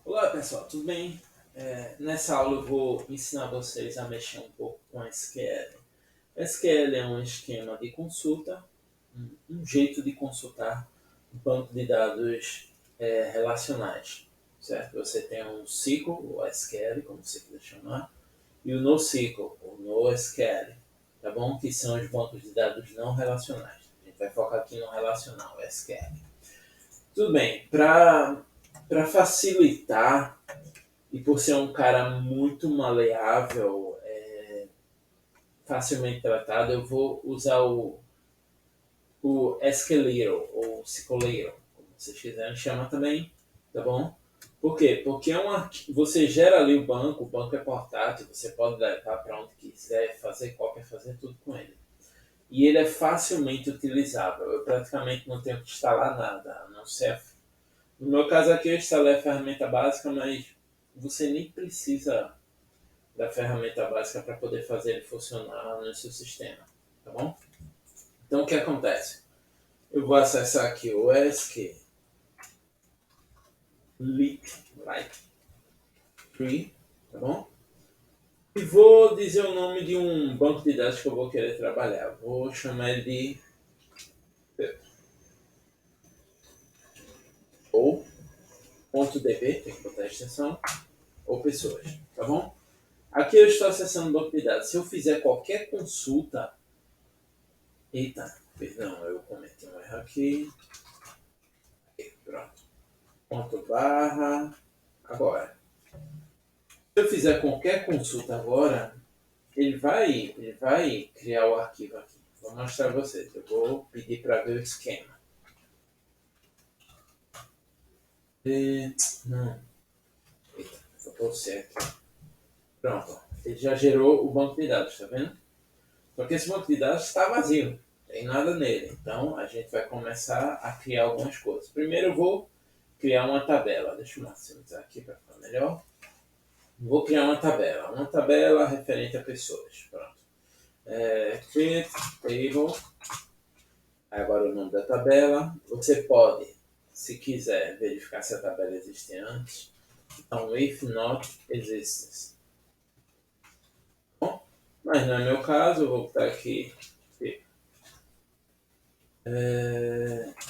Olá pessoal, tudo bem? Nessa aula eu vou ensinar vocês a mexer um pouco com SQL. SQL é um esquema de consulta, um jeito de consultar um banco de dados relacionais, certo? Você tem um SQL, ou SQL, como você quiser chamar, e o NoSQL, ou NoSQL, tá bom? Que são os bancos de dados não relacionais. A gente vai focar aqui no relacional, SQL. Tudo bem, para facilitar e por ser um cara muito maleável, facilmente tratado, eu vou usar o Escalero, ou Cicolero, como vocês quiserem chamar também, tá bom? Por quê? Porque você gera ali o banco é portátil, você pode levar para onde quiser, fazer cópia, fazer tudo com ele. E ele é facilmente utilizável, eu praticamente não tenho que instalar nada, a não ser. No meu caso aqui eu instalei a ferramenta básica, mas você nem precisa da ferramenta básica para poder fazer ele funcionar no seu sistema, tá bom? Então o que acontece? Eu vou acessar aqui o SQLite Tree, tá bom? E vou dizer o nome de um banco de dados que eu vou querer trabalhar. Vou chamar ele de ou .db, tem que botar a extensão, ou pessoas, tá bom? Aqui eu estou acessando o banco de dados. Se eu fizer qualquer consulta... Eita, perdão, eu cometi um erro aqui. Pronto. Ponto barra. Agora, se eu fizer qualquer consulta agora, ele vai criar o arquivo aqui. Vou mostrar a vocês. Eu vou pedir para ver o esquema. Não. Eita, vou pôr você aqui. Pronto. Ele já gerou o banco de dados, tá vendo? Só que esse banco de dados está vazio. Não tem nada nele. Então, a gente vai começar a criar algumas coisas. Primeiro eu vou criar uma tabela. Deixa eu maximizar aqui para ficar melhor. Vou criar uma tabela referente a pessoas. Pronto. Create table. Agora o nome da tabela. Você pode, se quiser, verificar se a tabela existe antes. Então, if not exists. Bom, mas não é meu caso, eu vou botar aqui.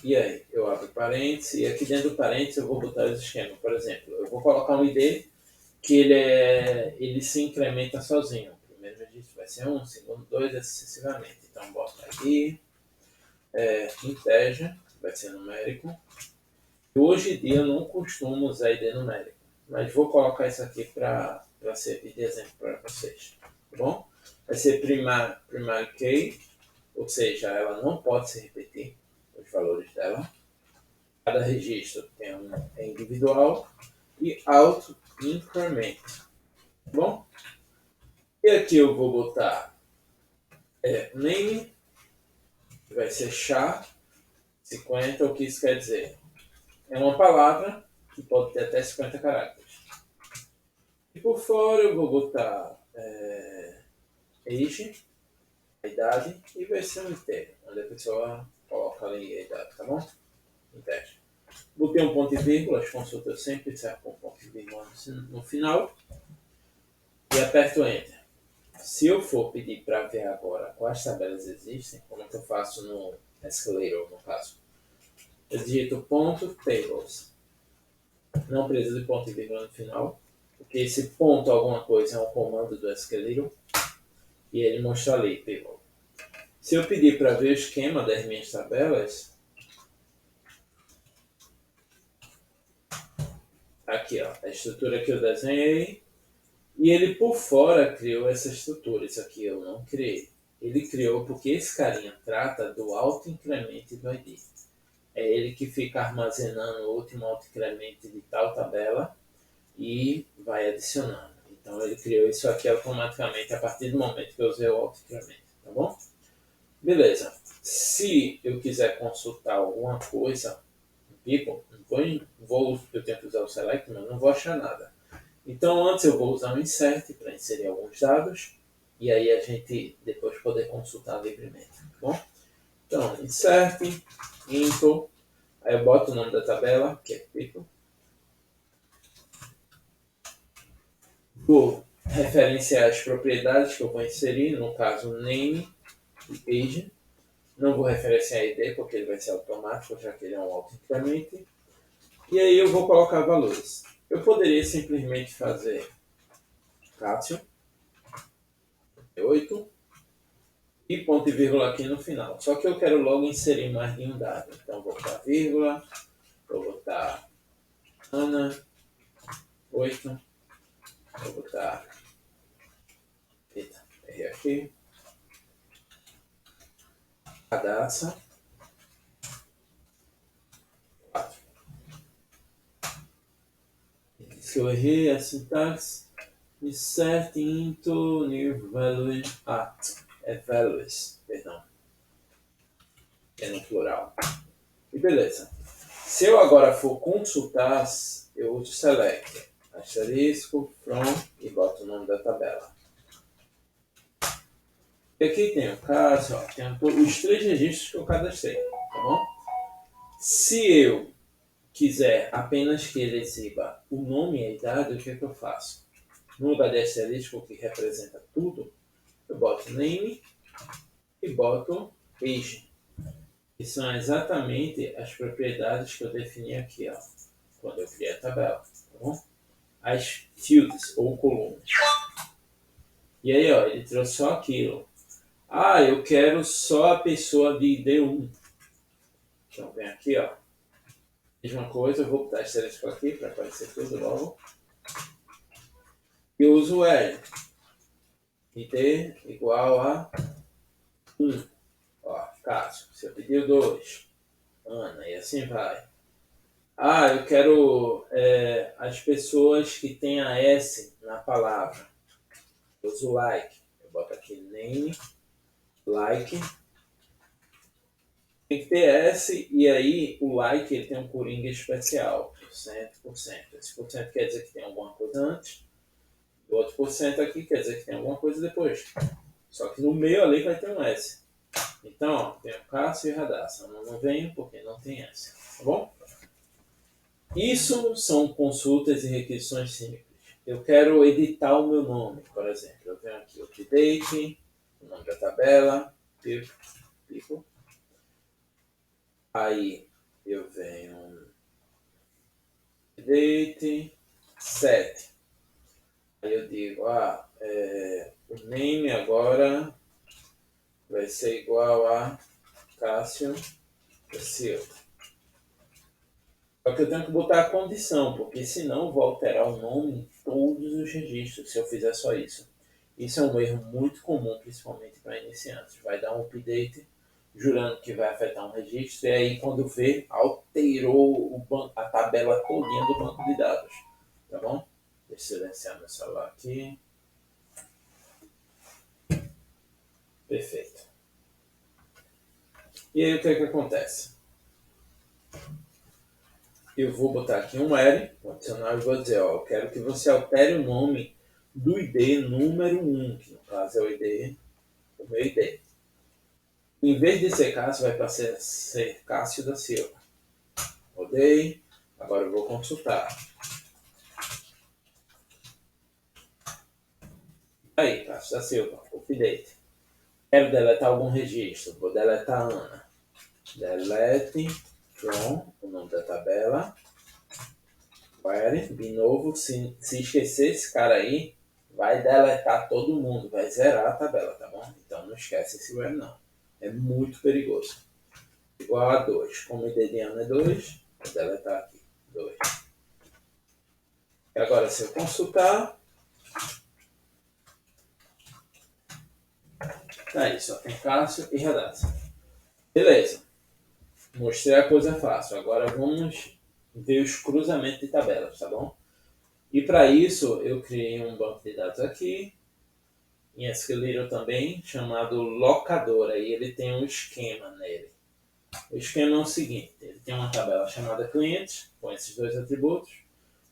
E aí, eu abro parênteses e aqui dentro do parênteses eu vou botar os esquemas. Por exemplo, eu vou colocar um ID que ele se incrementa sozinho. O primeiro registro vai ser 1, segundo 2, assim sucessivamente. Então, bota aqui, integer, vai ser numérico. Hoje em dia eu não costumo usar ID numérico, mas vou colocar isso aqui para servir de exemplo para vocês. Tá bom? Vai ser primary key, ou seja, ela não pode se repetir, os valores dela. Cada registro é individual e auto increment. Tá bom? E aqui eu vou botar name, que vai ser SHA-50, o que isso quer dizer? É uma palavra que pode ter até 50 caracteres. E por fora eu vou botar age, a idade, e vai ser um inteiro, onde a pessoa coloca ali a idade, tá bom? Inteiro. Botei um ponto e vírgula, as consultas sempre encerram com ponto e vírgula no final. E aperto Enter. Se eu for pedir para ver agora quais tabelas existem, como é que eu faço no Escalator, no caso? Eu digito ponto tables. Não precisa de ponto e vírgula no final, porque esse ponto alguma coisa é um comando do Escalator e ele mostra ali, table. Se eu pedir para ver o esquema das minhas tabelas, aqui ó, a estrutura que eu desenhei, e ele por fora criou essa estrutura. Isso aqui eu não criei. Ele criou porque esse carinha trata do auto-incremento do ID. É ele que fica armazenando o último auto-incremento de tal tabela e vai adicionando. Então ele criou isso aqui automaticamente a partir do momento que eu usei o auto-incremento. Tá bom? Beleza. Se eu quiser consultar alguma coisa, people, eu tenho que usar o select, mas não vou achar nada. Então antes eu vou usar o insert para inserir alguns dados e aí a gente depois poder consultar livremente, tá bom? Então, insert, info, aí eu boto o nome da tabela, que é people, Vou referenciar as propriedades que eu vou inserir, no caso name e age. Não vou referenciar ID porque ele vai ser automático, já que ele é um auto-increment. E aí eu vou colocar valores. Eu poderia simplesmente fazer Cássio 8 e ponto e vírgula aqui no final. Só que eu quero logo inserir mais de um dado. Então vou botar vírgula, vou botar Ana 8, vou botar R aqui, Radassa 4. Se eu errei a sintaxe, insert into new value values, perdão, é no plural. E beleza. Se eu agora for consultar, eu uso select, asterisco, from e boto o nome da tabela. E aqui tem o caso, ó, tem os 3 registros que eu cadastrei, tá bom? Se eu quiser apenas que ele exiba o nome e a idade, o que é que eu faço? No lugar de asterisco que representa tudo, eu boto name e boto age, que são exatamente as propriedades que eu defini aqui, ó, quando eu criei a tabela, tá bom? As fields ou colunas. E aí, ó, ele trouxe só aquilo. Ah, eu quero só a pessoa de D1. Então vem aqui, ó. Mesma coisa, eu vou botar asterisco aqui para aparecer tudo logo. Eu uso o L. ID igual a 1. Ó, Cássio, se eu pedir o 2, Ana, e assim vai. Ah, eu quero as pessoas que têm a S na palavra. Eu uso like. Eu boto aqui name, like. Tem que ter S e aí o like ele tem um coringa especial, por cento. Esse por cento quer dizer que tem alguma coisa antes. O outro por cento aqui quer dizer que tem alguma coisa depois. Só que no meio ali vai ter um S. Então, ó, tem o Cássio e Radassa. Não venho porque não tem S. Tá bom? Isso são consultas e requisições simples. Eu quero editar o meu nome, por exemplo. Eu venho aqui, update, o nome da tabela, people. Aí eu venho update, set. Aí eu digo, o name agora vai ser igual a Cássio da Silva. Só que eu tenho que botar a condição, porque senão eu vou alterar o nome em todos os registros se eu fizer só isso. Isso é um erro muito comum, principalmente para iniciantes. Vai dar um update jurando que vai afetar um registro e aí quando vê, alterou a tabela todinha do banco de dados. Tá bom? Deixa eu silenciar meu celular aqui. Perfeito. E aí o que é que acontece? Eu vou botar aqui um L, condicional, e vou dizer, ó, eu quero que você altere o nome do ID número 1, que no caso é o meu ID. Em vez de ser Cássio, vai passar a ser Cássio da Silva. Rodei, agora eu vou consultar. Aí, Cássio da Silva, update. Quero deletar algum registro, vou deletar Ana. Delete from, o nome da tabela. Query, de novo, se esquecer esse cara aí, vai deletar todo mundo, vai zerar a tabela, tá bom? Então não esquece esse where não. É muito perigoso. Igual a 2. Como o ID de Ana é 2, vou deletar aqui. 2. E agora se eu consultar, tá aí, só tem Cássio e Radassa. Beleza. Mostrei a coisa fácil. Agora vamos ver os cruzamentos de tabelas, tá bom? E para isso eu criei um banco de dados aqui, em SQLite também, chamado locadora, e ele tem um esquema nele. O esquema é o seguinte, ele tem uma tabela chamada clientes, com esses 2 atributos,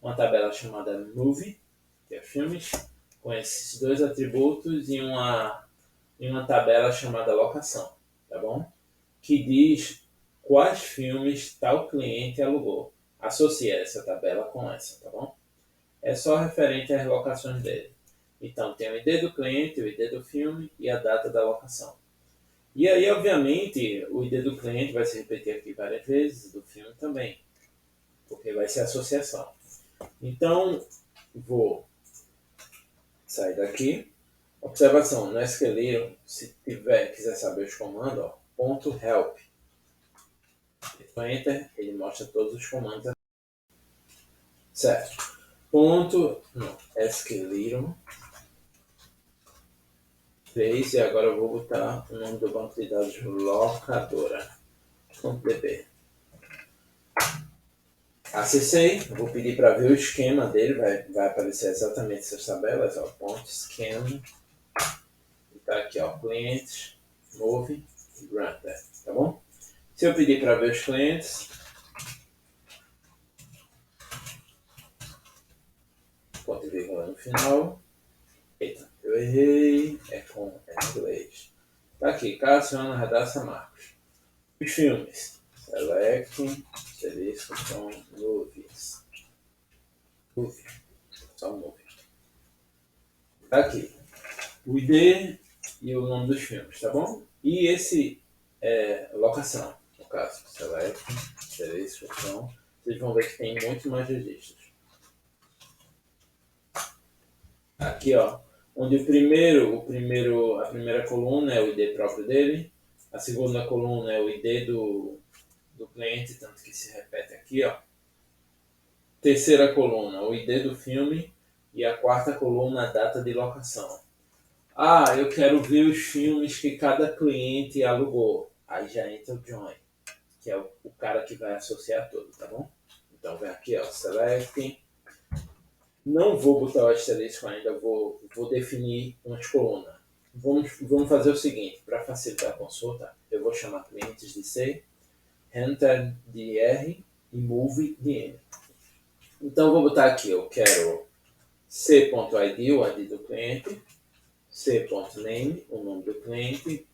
uma tabela chamada movie, que é filmes, com esses 2 atributos, e uma tabela chamada locação, tá bom? Que diz quais filmes tal cliente alugou. Associe essa tabela com essa, tá bom? é só referente às locações dele. Então, tem o ID do cliente, o ID do filme e a data da locação. E aí, obviamente, o ID do cliente vai se repetir aqui várias vezes, do filme também, porque vai ser associação. Então, vou sair daqui. Observação, no SQL, se quiser saber os comandos, ó, ponto .help. Enter, ele mostra todos os comandos. Certo. Ponto, não, SQL 3, e agora eu vou botar o nome do banco de dados locadora.db. Acessei, vou pedir para ver o esquema dele, vai aparecer exatamente essas tabelas, ó, ponto scan, tá aqui, ó, clientes, move, granted, tá bom? Se eu pedir para ver os clientes, ponto e vírgula no final, eita, eu errei, é com inglês. Tá aqui, Cassiano Radassa Marcos. Os filmes, select, seleção, movies, movie, só movie. Tá aqui, o ID e o nome dos filmes, tá bom? E esse é locação, no caso, select, seleção, vocês vão ver que tem muito mais registros. Aqui, ó, onde a primeira coluna é o ID próprio dele, a segunda coluna é o ID do cliente, tanto que se repete aqui, ó. Terceira coluna, o ID do filme, e a quarta coluna, a data de locação. Ah, eu quero ver os filmes que cada cliente alugou. Aí já entra o join, que é o cara que vai associar tudo, tá bom? Então vem aqui, ó, select. Não vou botar o asterisco ainda, vou definir umas colunas. Vamos fazer o seguinte, para facilitar a consulta, eu vou chamar clientes de C, enter de R e move de M. Então vou botar aqui, eu quero c.id, o ID do cliente, c.name, o nome do cliente,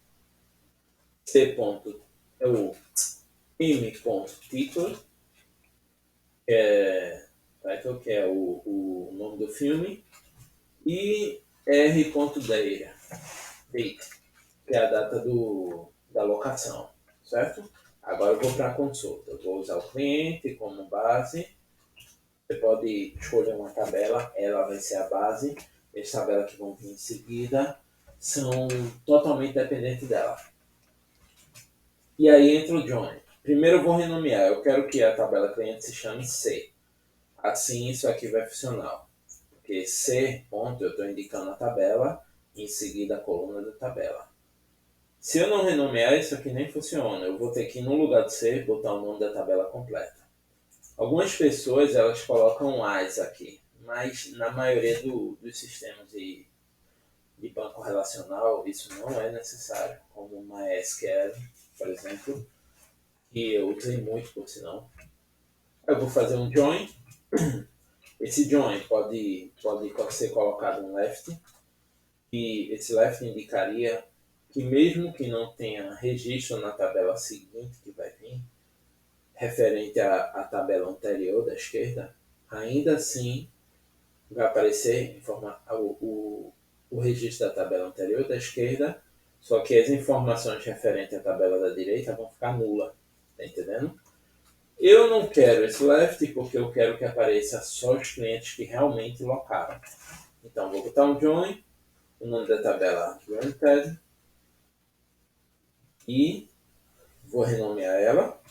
m.título, que é o nome do filme, e r.date, que é a data da locação, certo? Agora eu vou para a consulta. Eu vou usar o cliente como base. Você pode escolher uma tabela, ela vai ser a base. As tabelas que vão vir em seguida são totalmente dependentes dela. E aí entra o join. Primeiro eu vou renomear. Eu quero que a tabela cliente se chame C. Assim isso aqui vai funcionar. Porque C, ponto, eu estou indicando a tabela e em seguida a coluna da tabela. Se eu não renomear, isso aqui nem funciona. Eu vou ter que, no lugar de C, botar o nome da tabela completa. Algumas pessoas, elas colocam AS aqui, mas na maioria dos sistemas de banco relacional, isso não é necessário, como o MySQL, por exemplo, que eu usei muito, por sinal. Eu vou fazer um join. Esse join pode ser colocado um left, e esse left indicaria que mesmo que não tenha registro na tabela seguinte que vai vir, referente à tabela anterior da esquerda, ainda assim vai aparecer o registro da tabela anterior da esquerda, só que as informações referentes à tabela da direita vão ficar nula, tá entendendo? Eu não quero esse left porque eu quero que apareça só os clientes que realmente locaram. Então vou botar um join, o nome da tabela granted, e vou renomear ela.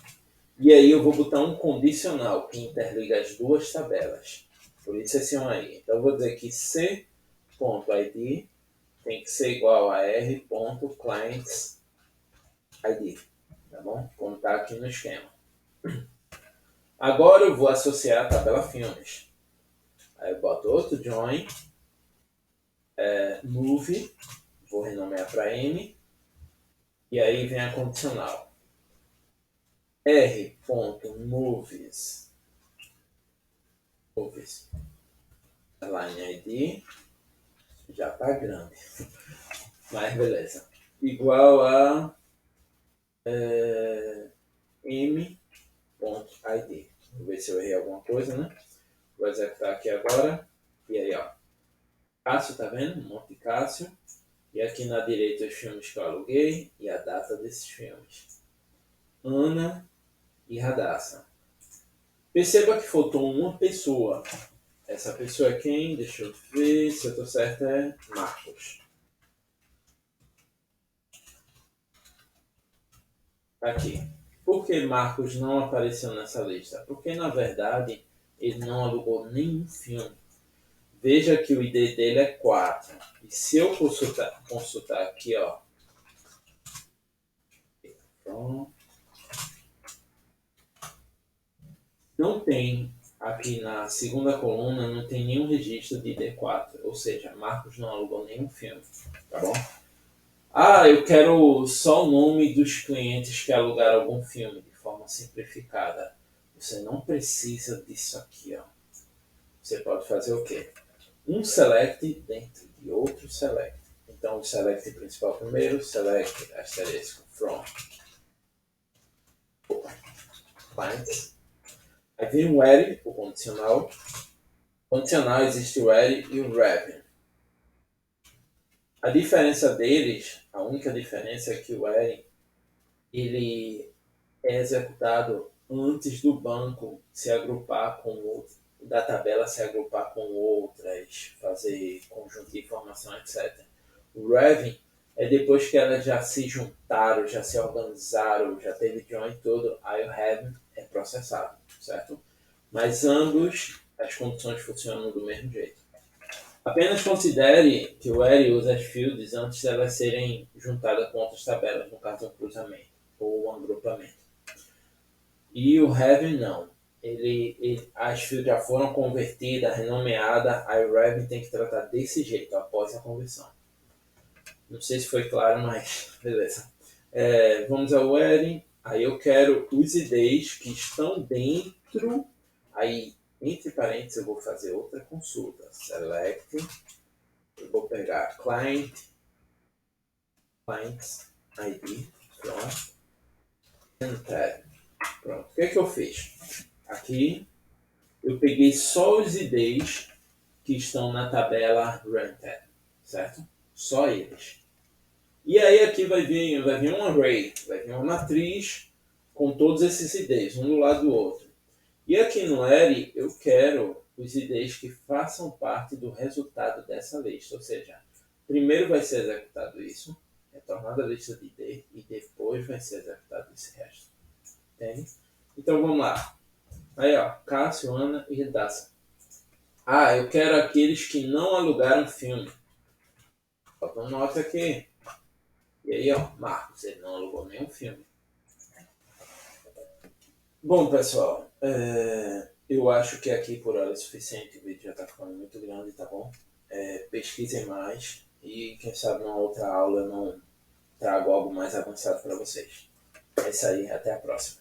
E aí eu vou botar um condicional que interliga as duas tabelas. Por isso esse um aí. Então eu vou dizer que c.id tem que ser igual a r.clientsID. Tá bom? Como está aqui no esquema. Agora eu vou associar a tabela filmes. Aí eu boto outro join, move, vou renomear para M, e aí vem a condicional. r.movies line ID, já tá grande, mas beleza, igual a m.id. Vou ver se eu errei alguma coisa, né? Vou executar aqui agora. E aí, ó. Cássio, tá vendo? Monte Cássio. E aqui na direita os filmes que eu aluguei e a data desses filmes. Ana e Radassa. Perceba que faltou uma pessoa. Essa pessoa é quem? Deixa eu ver se eu estou certo. É Marcos. Aqui. Por que Marcos não apareceu nessa lista? Porque, na verdade, ele não alugou nenhum filme. Veja que o ID dele é 4. E se eu consultar aqui, ó. Pronto. Não tem, aqui na segunda coluna, não tem nenhum registro de ID4. Ou seja, Marcos não alugou nenhum filme. Tá bom? Ah, eu quero só o nome dos clientes que alugaram algum filme de forma simplificada. Você não precisa disso aqui, ó. Você pode fazer o quê? Um select dentro de outro select. Então, o select principal primeiro, select asterisco from clients. Aí vem o where, o condicional. Condicional existe o where e o wrap. A diferença deles, a única diferença é que o where ele é executado antes do banco se agrupar com outro, da tabela se agrupar com outras, fazer conjunto de informação, etc. O Revin é depois que elas já se juntaram, já se organizaram, já teve join todo, aí o Revin é processado, certo? Mas ambos, as condições funcionam do mesmo jeito. Apenas considere que o Eri usa as fields antes de elas serem juntadas com outras tabelas, no caso um cruzamento ou um agrupamento. E o Heaven não. As fields já foram convertidas, renomeadas, aí o Heaven tem que tratar desse jeito após a conversão. Não sei se foi claro, mas beleza. Vamos ao Eri. Aí eu quero os IDs que estão dentro. Aí, entre parênteses, eu vou fazer outra consulta. Select. Eu vou pegar clients ID. Pronto. Enter. Pronto. O que é que eu fiz? Aqui eu peguei só os IDs que estão na tabela Rented, certo? Só eles. E aí aqui vai vir um array, vai vir uma matriz com todos esses IDs, um do lado do outro. E aqui no Eri eu quero os IDs que façam parte do resultado dessa lista, ou seja, primeiro vai ser executado isso, retornada a lista de ID, e depois vai ser executado esse resto. Entende? Então vamos lá. Aí ó, Cássio, Ana e Redaça. Ah, eu quero aqueles que não alugaram filme. Bota uma nota aqui. E aí ó, Marcos, ele não alugou nenhum filme. Bom pessoal, eu acho que aqui por hora é suficiente, o vídeo já está ficando muito grande, tá bom? Pesquisem mais e quem sabe numa outra aula eu não trago algo mais avançado para vocês. É isso aí, até a próxima.